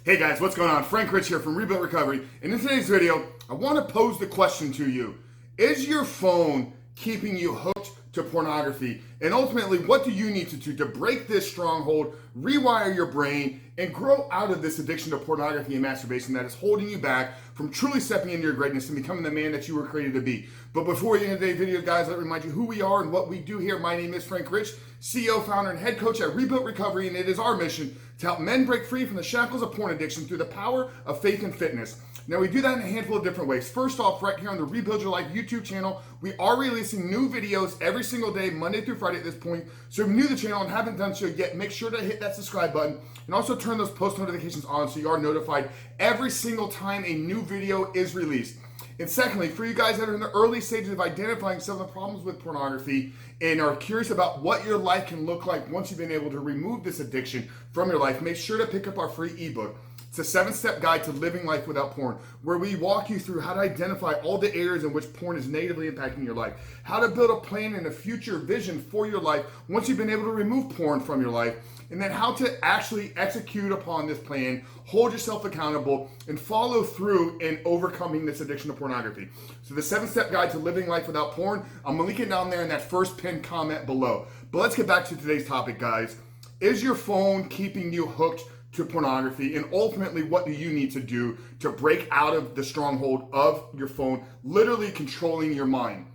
Hey guys, what's going on? Frank Rich here from Rebuilt Recovery, and in today's video, I want to pose the question to you. Is your phone keeping you hooked to pornography? And ultimately, what do you need to do to break this stronghold, rewire your brain, and grow out of this addiction to pornography and masturbation that is holding you back from truly stepping into your greatness and becoming the man that you were created to be? But before we get into today's video, guys, let me remind you who we are and what we do here. My name is Frank Rich, CEO, founder, and head coach at Rebuilt Recovery, and it is our mission to help men break free from the shackles of porn addiction through the power of faith and fitness. Now, we do that in a handful of different ways. First off, right here on the Rebuild Your Life YouTube channel, we are releasing new videos every single day, Monday through Friday at this point. So if you're new to the channel and haven't done so yet, make sure to hit that subscribe button and also turn those post notifications on so you are notified every single time a new video is released. And secondly, for you guys that are in the early stages of identifying some of the problems with pornography and are curious about what your life can look like once you've been able to remove this addiction from your life, make sure to pick up our free ebook. It's a 7-step guide to living life without porn, where we walk you through how to identify all the areas in which porn is negatively impacting your life, how to build a plan and a future vision for your life once you've been able to remove porn from your life, and then how to actually execute upon this plan, hold yourself accountable, and follow through in overcoming this addiction to pornography. So the 7-step guide to living life without porn, I'm gonna link it down there in that first pinned comment below. But let's get back to today's topic, guys. Is your phone keeping you hooked to pornography? And ultimately, what do you need to do to break out of the stronghold of your phone literally controlling your mind?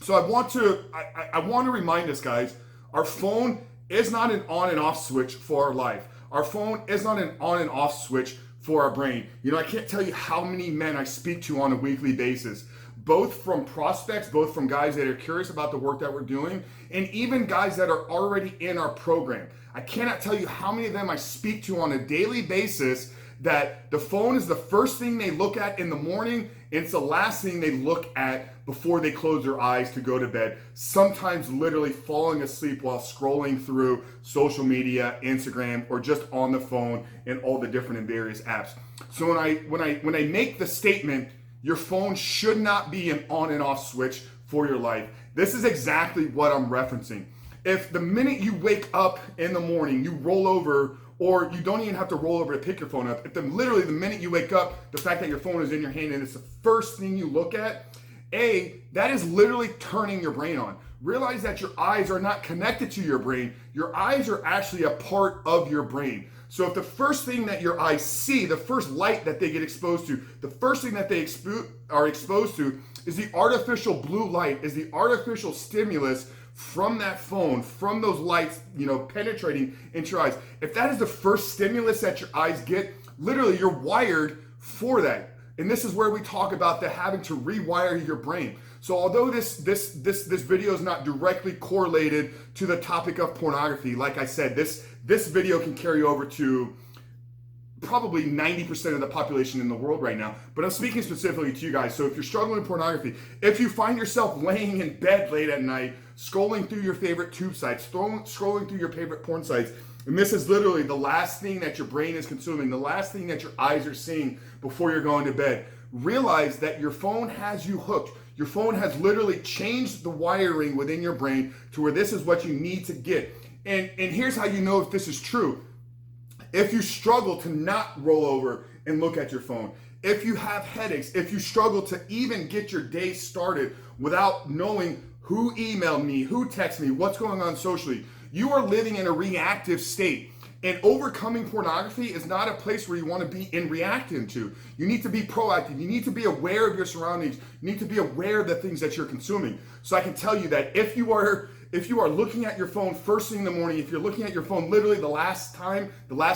So I want to remind us, guys, our phone is not an on and off switch for our life. Our phone is not an on and off switch for our brain. You know, I can't tell you how many men I speak to on a weekly basis, both from prospects, both from guys that are curious about the work that we're doing, and even guys that are already in our program. I cannot tell you how many of them I speak to on a daily basis that the phone is the first thing they look at in the morning, and it's the last thing they look at before they close their eyes to go to bed. Sometimes literally falling asleep while scrolling through social media, Instagram, or just on the phone and all the different and various apps. So when I make the statement, your phone should not be an on and off switch for your life, this is exactly what I'm referencing. If the minute you wake up in the morning, you roll over, or you don't even have to roll over to pick your phone up, if literally the minute you wake up, the fact that your phone is in your hand and it's the first thing you look at, that is literally turning your brain on. Realize that your eyes are not connected to your brain. Your eyes are actually a part of your brain. So if the first thing that your eyes see, the first light that they get exposed to, the first thing that they are exposed to is the artificial blue light, is the artificial stimulus from that phone, from those lights, penetrating into your eyes. If that is the first stimulus that your eyes get, literally you're wired for that. And this is where we talk about having to rewire your brain. So although this video is not directly correlated to the topic of pornography, like I said, this video can carry over to probably 90% of the population in the world right now. But I'm speaking specifically to you guys. So if you're struggling with pornography, if you find yourself laying in bed late at night, scrolling through your favorite tube sites, scrolling through your favorite porn sites, and this is literally the last thing that your brain is consuming, the last thing that your eyes are seeing before you're going to bed, realize that your phone has you hooked. Your phone has literally changed the wiring within your brain to where this is what you need to get. And here's how you know if this is true. If you struggle to not roll over and look at your phone, if you have headaches, if you struggle to even get your day started without knowing who emailed me, who texted me, what's going on socially, you are living in a reactive state. And overcoming pornography is not a place where you want to be in reacting to. You need to be proactive. You need to be aware of your surroundings. You need to be aware of the things that you're consuming. So I can tell you that if you are looking at your phone first thing in the morning, if you're looking at your phone literally the last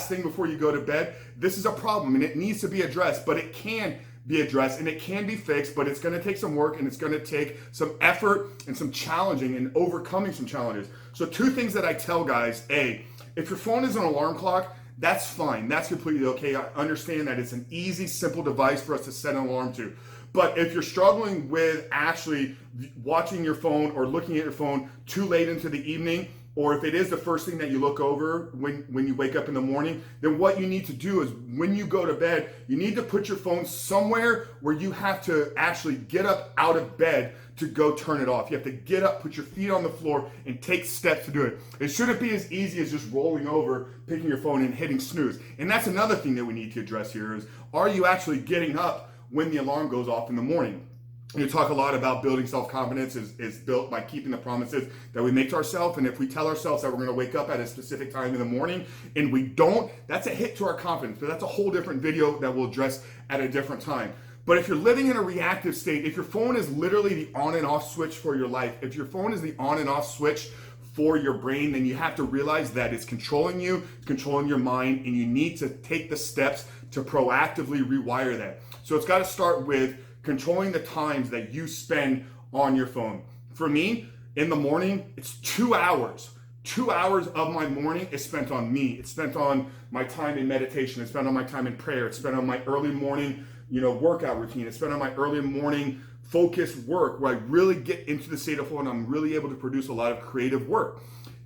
thing before you go to bed, this is a problem and it needs to be addressed, but it can be addressed and it can be fixed, but it's going to take some work and it's going to take some effort and some challenging and overcoming some challenges. So 2 things that I tell guys: if your phone is an alarm clock, that's fine. That's completely okay. I understand that it's an easy, simple device for us to set an alarm to. But if you're struggling with actually watching your phone or looking at your phone too late into the evening, or if it is the first thing that you look over when you wake up in the morning, then what you need to do is when you go to bed, you need to put your phone somewhere where you have to actually get up out of bed to go turn it off. You have to get up, put your feet on the floor, and take steps to do it. It shouldn't be as easy as just rolling over, picking your phone, and hitting snooze. And that's another thing that we need to address here is, are you actually getting up when the alarm goes off in the morning? You talk a lot about building self-confidence is built by keeping the promises that we make to ourselves. And if we tell ourselves that we're going to wake up at a specific time in the morning and we don't, that's a hit to our confidence. But that's a whole different video that we'll address at a different time. But if you're living in a reactive state, if your phone is literally the on and off switch for your life, if your phone is the on and off switch for your brain, then you have to realize that it's controlling you, it's controlling your mind, and you need to take the steps to proactively rewire that. So it's got to start with controlling the times that you spend on your phone. For me, in the morning, it's 2 hours. 2 hours of my morning is spent on me. It's spent on my time in meditation. It's spent on my time in prayer. It's spent on my early morning, workout routine. It's spent on my early morning focused work where I really get into the state of flow and I'm really able to produce a lot of creative work.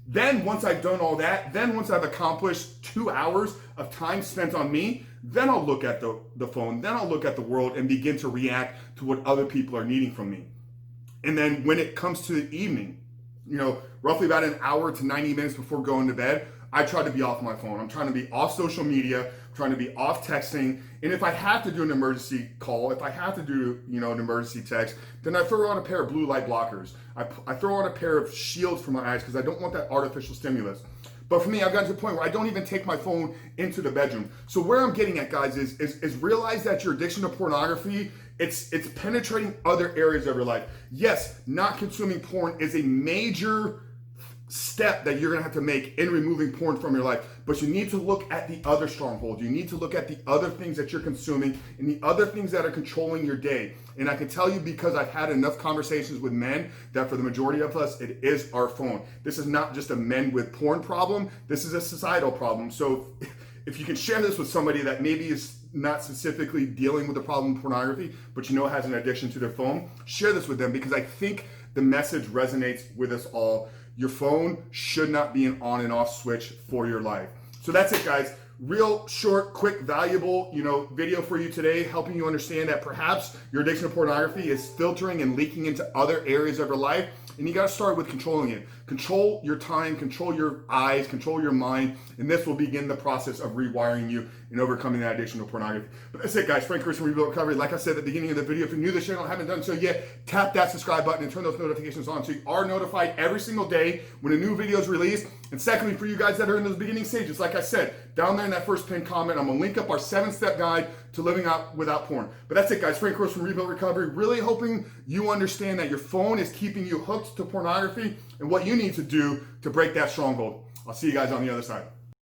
Then once I've done all that, then once I've accomplished 2 hours of time spent on me, then I'll look at the phone, then I'll look at the world and begin to react to what other people are needing from me. And then when it comes to the evening, roughly about an hour to 90 minutes before going to bed, I try to be off my phone. I'm trying to be off social media, I'm trying to be off texting. And if I have to do an emergency call, if I have to do, an emergency text, then I throw on a pair of blue light blockers. I throw on a pair of shields for my eyes because I don't want that artificial stimulus. But for me, I've gotten to the point where I don't even take my phone into the bedroom. So where I'm getting at, guys, is realize that your addiction to pornography, it's penetrating other areas of your life. Yes, not consuming porn is a major step that you're gonna have to make in removing porn from your life, but you need to look at the other strongholds. You need to look at the other things that you're consuming and the other things that are controlling your day. And I can tell you, because I've had enough conversations with men, that for the majority of us, it is our phone. This is not just a men with porn problem, this is a societal problem. So if you can share this with somebody that maybe is not specifically dealing with the problem of pornography, but has an addiction to their phone, share this with them, because I think the message resonates with us all. Your phone should not be an on and off switch for your life. So that's it, guys. Real short, quick, valuable, video for you today, helping you understand that perhaps your addiction to pornography is filtering and leaking into other areas of your life. And you got to start with controlling it. Control your time, control your eyes, control your mind, and this will begin the process of rewiring you and overcoming that addiction to pornography. But that's it, guys. Frank Chris from Rebuild Recovery. Like I said at the beginning of the video, if you're new to the channel and haven't done so yet, tap that subscribe button and turn those notifications on so you are notified every single day when a new video is released. And secondly, for you guys that are in those beginning stages, like I said, down there in that first pinned comment, I'm going to link up our 7-step guide to living out without porn. But that's it, guys. Frank Rose from Rebuild Recovery. Really hoping you understand that your phone is keeping you hooked to pornography and what you need to do to break that stronghold. I'll see you guys on the other side.